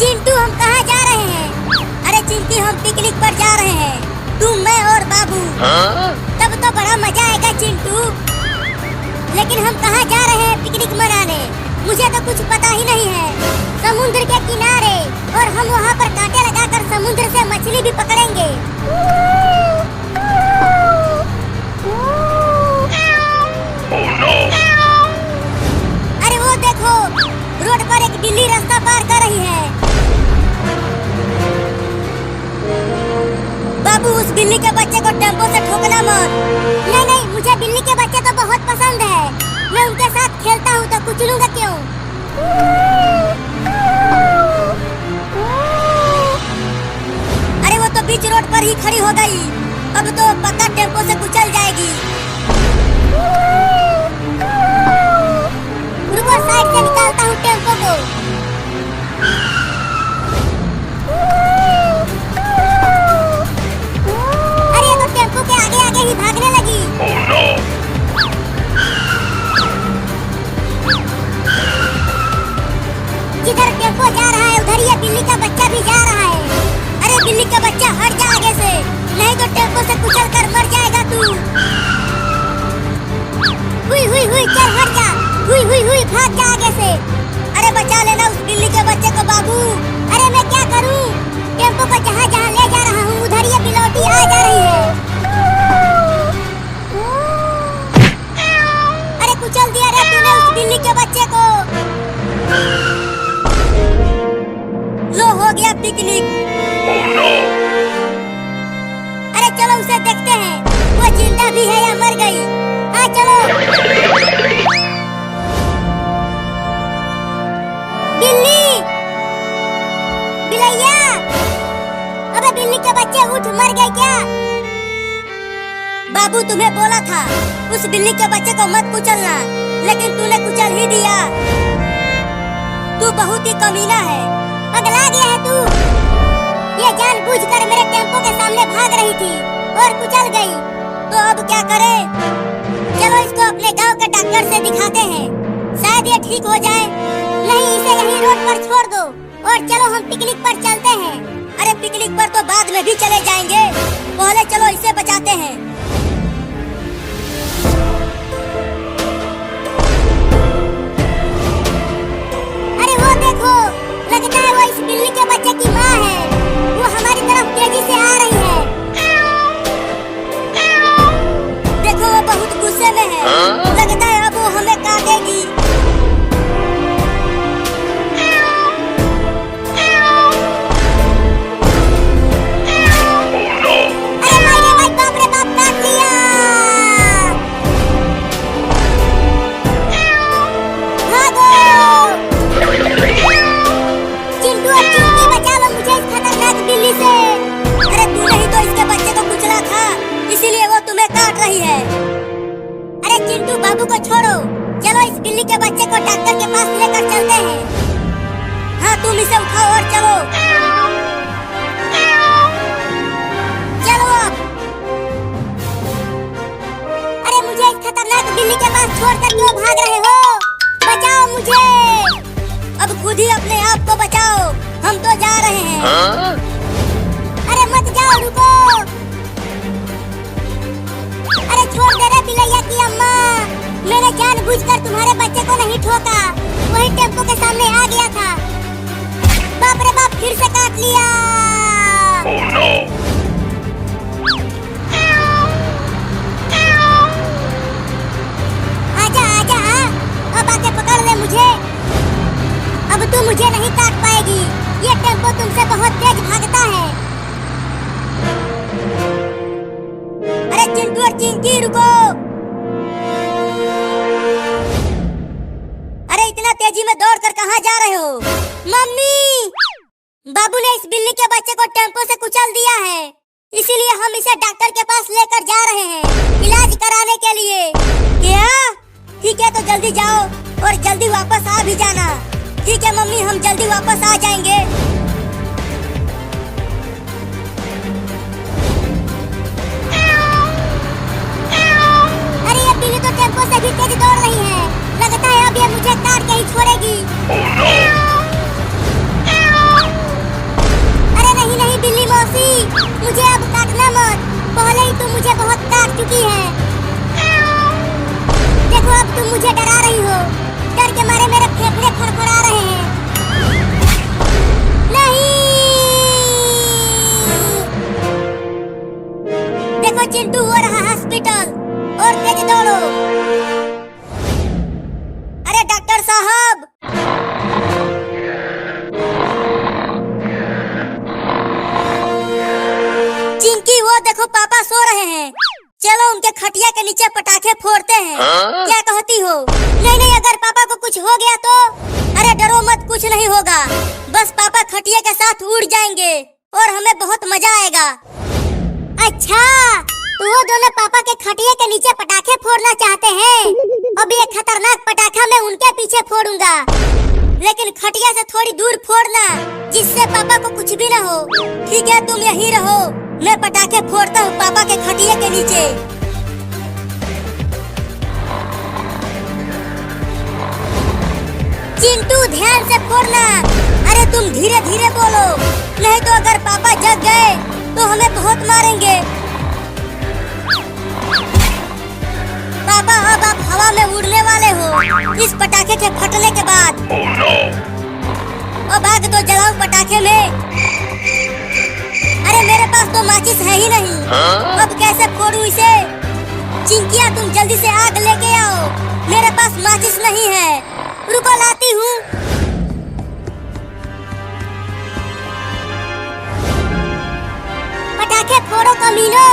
चिंटू हम कहाँ जा रहे हैं? अरे चिंटी हम पिकनिक पर जा रहे हैं, तू मैं और बाबू। तब तो बड़ा मजा आएगा चिंटू। लेकिन हम कहाँ जा रहे हैं पिकनिक मनाने? मुझे तो कुछ पता ही नहीं है। समुद्र के किनारे, और हम वहाँ पर कांटे लगाकर समुद्र से मछली भी पकड़ेंगे। Oh no! अरे वो देखो, रोड पर एक बिल्ली रास्ता पार कर रही है। बाबू उस बिल्ली के बच्चे को टेम्पो से ठोकना मत। नहीं नहीं, मुझे बिल्ली के बच्चे तो बहुत पसंद है। मैं उनके साथ खेलता हूँ तो कुचलूंगा क्यों? अरे वो तो बीच रोड पर ही खड़ी हो गई। अब तो पक्का टेम्पो से कुचल जाएगी। रुको, साइड से निकालता हूँ टेम्पो को। अरे ये तो टेम्पो के आगे आगे ही भागने लगी। Oh no! जिधर टेम्पो जा रहा है उधर ये बिल्ली का बच्चा भी जा रहा है। अरे बिल्ली का बच्चा हट जा आगे से, नहीं तो टेम्पो से कुचल कर मर जाएगा तू। हुई हुई हुई, चल हट जा। हुई हुई हुई, भाग जा आगे से। अरे बचा लेना उस बिल्ली के बच्चे को बाबू। अरे मैं क्या करूं? टेम्पो को जहाँ जहाँ ले जा रहा हूँ उधर ये बिलौटी आ जा रही है। अरे कुचल दिया रे तूने उस बिल्ली के बच्चे को। लो हो गया पिकनिक। Oh no! अरे चलो उसे देखते हैं, वो जिंदा भी है या मर गई। हाँ चलो। बिल्ली, बिलैया, अबे बिल्ली के बच्चे उठ, मर गए क्या? बाबू तुम्हें बोला था उस बिल्ली के बच्चे को मत कुचलना, लेकिन तूने कुचल ही दिया। तू बहुत ही कमीना है, पगला गया है तू। ये जानबूझकर मेरे टेम्पो के सामने भाग रही थी और कुचल गई, तो अब क्या करें? चलो इसको अपने गांव के डॉक्टर से दिखाते हैं, शायद ये ठीक हो जाए। नहीं, इसे यहीं रोड पर छोड़ दो और चलो हम पिकनिक पर चलते हैं। अरे पिकनिक पर तो बाद में भी चले जाएंगे, पहले चलो इसे बचाते हैं। अरे वो देखो, लगता है वो इस बिल्ली के बच्चे की माँ है। वो हमारी तरफ तेजी से आ रही है। देखो वो बहुत गुस्से में है, लगता है अब वो हमें काटेगी। अरे मारे भाई, बाप रे बाप, काट लिया। भागो चिंटू और चिंटी, बचा लो मुझे इस खतरनाक बिल्ली से। अरे तूने ही तो इसके बच्चे को कुचला था, इसीलिए वो तुम्हें काट रही है। अरे चिंटू बाबू को छोड़ो, चलो इस बिल्ली के बच्चे को डॉक्टर के पास लेकर चलते हैं। हाँ तुम इसे उठाओ और चलो। चलो अब। अरे मुझे इस खतरनाक बिल्ली के पास छोड़कर क्यों भाग रहे हो? बचाओ मुझे। अब खुद ही अपने आप को बचाओ, हम तो जा रहे हैं। अरे मत जाओ, रुको। अरे छोड़ दे रे बिलैया की अम्मा, मैंने जानबूझकर तुम्हारे बच्चे को नहीं ठोका, वही टेम्पो के सामने आ गया था। बाप रे बाप, फिर से काट लिया। Oh no! आजा आजा, अब आके पकड़ ले मुझे। अब तू मुझे नहीं काट पाएगी, ये टेम्पो तुमसे बहुत तेज भागता है। अरे चिंटू और चिंकी रुको। अरे इतना तेजी में दौड़ कर कहाँ जा रहे हो? मम्मी, बाबू ने इस बिल्ली के बच्चे को टेम्पो से कुचल दिया है, इसीलिए हम इसे डॉक्टर के पास लेकर जा रहे हैं इलाज कराने के लिए। क्या? ठीक है तो जल्दी जाओ और जल्दी वापस आ भी जाना। ठीक है मम्मी, हम जल्दी वापस आ जाएंगे। अरे ये बिल्ली तो टेम्पो से भी तेज दौड़ रही है, लगता है अब ये मुझे काट के ही छोड़ेगी। Oh no! साहब। चिंकी वो देखो पापा सो रहे हैं, चलो उनके खटिया के नीचे पटाखे फोड़ते हैं। क्या कहती हो? नहीं नहीं, अगर पापा को कुछ हो गया तो? अरे डरो मत, कुछ नहीं होगा, बस पापा खटिया के साथ उड़ जाएंगे और हमें बहुत मजा आएगा। अच्छा, तो वो दोनों पापा के खटिया के नीचे पटाखे फोड़ना चाहते हैं। अब ये खतरनाक पटाखा मैं उनके पीछे फोड़ूंगा, लेकिन खटिया से थोड़ी दूर फोड़ना, जिससे पापा को कुछ भी न हो। ठीक है, तुम यहीं रहो, मैं पटाखे फोड़ता हूँ पापा के खटिया के नीचे। चिंटू ध्यान से फोड़ना। अरे तुम धीरे धीरे बोलो, नहीं तो अगर पापा जग गए तो हमें बहुत मारेंगे। पापा अब आप हवा में उड़ने वाले हो इस पटाखे के फटने के बाद। Oh no! अब आग तो जलाओ पटाखे में। अरे मेरे पास तो माचिस है ही नहीं, अब कैसे फोड़ूं इसे? चिंकिया तुम जल्दी से आग लेके आओ, मेरे पास माचिस नहीं है। रुको लाती हूँ। पटाखे फोड़ो कमीनो।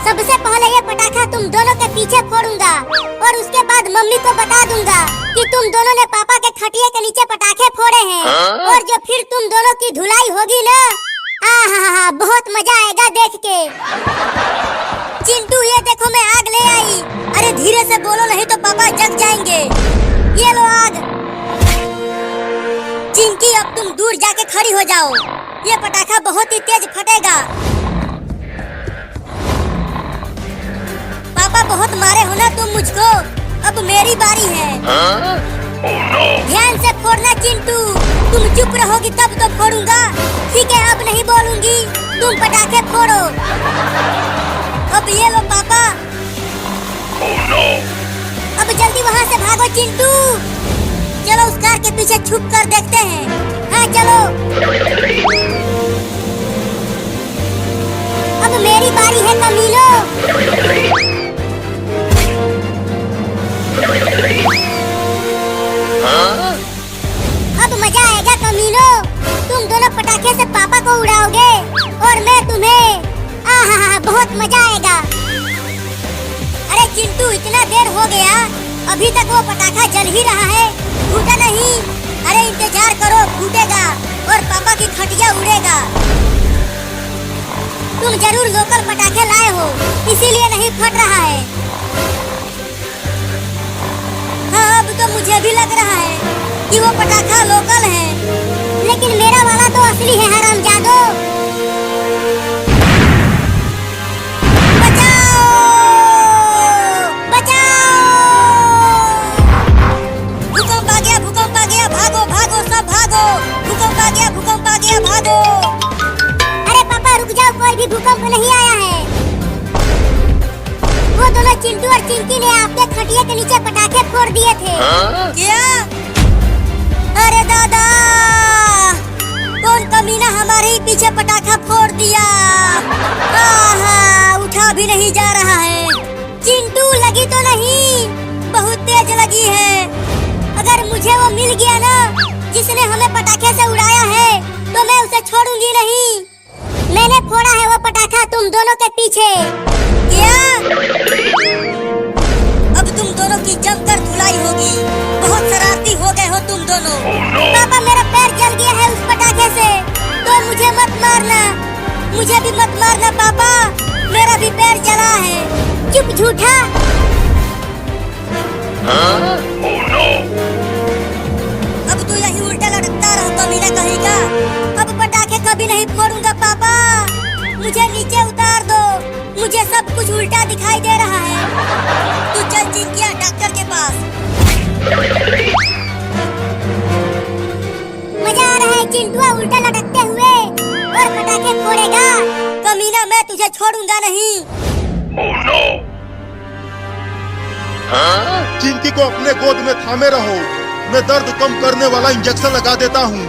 सबसे पहले ये पटाखा तुम दोनों के पीछे फोड़ूंगा और उसके बाद मम्मी को बता दूंगा कि तुम दोनों ने पापा के खटिया के नीचे पटाखे फोड़े हैं। और जो फिर तुम दोनों की धुलाई होगी ना, आहा बहुत मजा आएगा देख के। चिंटू ये देखो मैं आग ले आई। अरे धीरे से बोलो, नहीं तो पापा जग जाएंगे। ये लो आग। चिंकी अब तुम दूर जाके खड़ी हो जाओ, ये पटाखा बहुत ही तेज फटेगा। पापा बहुत मारे हो ना तुम मुझको, अब मेरी बारी है। Oh no! ध्यान से फोड़ना चिंटू, तुम चुप रहोगी तब तो फोड़ूंगा। ठीक है, अब नहीं बोलूंगी, तुम पटाखे फोड़ो। अब ये लो पापा। Oh no! अब जल्दी वहाँ से भागो चिंटू। चलो उस कार के पीछे छुप कर देखते हैं। हाँ चलो। अब मेरी बारी है कमीनो। अब मजा आएगा कमीनो, तुम दोनों पटाखे से पापा को उड़ाओगे और मैं तुम्हें। आहा बहुत मजा आएगा। अरे चिंटू इतना देर हो गया, अभी तक वो पटाखा जल ही रहा है, फूटा नहीं। अरे इंतजार करो, फूटेगा और पापा की खटिया उड़ेगा। तुम जरूर लोकल पटाखे लाए हो, इसीलिए नहीं फट रहा है। हाँ अब तो मुझे भी लग रहा है कि वो पटाखा लोकल है, लेकिन मेरा वाला तो असली है हरामजादो। बचाओ बचाओ! भूकंप आ गया, भूकंप आ गया, भागो भागो सब भागो! भूकंप आ गया, भूकंप आ गया, भागो! अरे पापा रुक जाओ, कोई भी भूकंप नहीं आया है। वो दोनों चिंटू और चिंकी ने आपके खटिया के नीचे पटाखे फोड़ दिए थे। क्या? अरे दादा, कौन कमीना हमारे ही पीछे पटाखा फोड़ दिया। आहा, उठा भी नहीं जा रहा है। चिंटू लगी तो नहीं, बहुत तेज लगी है। अगर मुझे वो मिल गया ना जिसने हमें पटाखे से उड़ाया है, तो मैं उसे छोड़ूंगी नहीं। मैंने फोड़ा है वो पटाखा तुम दोनों के पीछे। क्या? अब तुम दोनों की जमकर धुलाई होगी, बहुत शरारती हो गए हो तुम दोनों। Oh no! पापा मेरा पैर जल गया है उस पटाखे से, तो मुझे मत मारना, मुझे भी मत मारना पापा, मेरा भी पैर जला है। चुप झूठा। Oh no! अब तू यही उल्टा लटकता रहो कमीना कहीं का। अब पटाखे कभी नहीं फोड़ूंगा पापा, मुझे नीचे उतार दो, मुझे सब कुछ उल्टा दिखाई दे रहा है। तू चल चिंकिया डॉक्टर के पास। मजा आ रहा है चिंटुआ उल्टा लटकते हुए और पटाखे फोड़ेगा। कमीना मैं तुझे छोड़ूंगा नहीं। Oh no! चिंकी को अपने गोद में थामे रहो, मैं दर्द कम करने वाला इंजेक्शन लगा देता हूँ।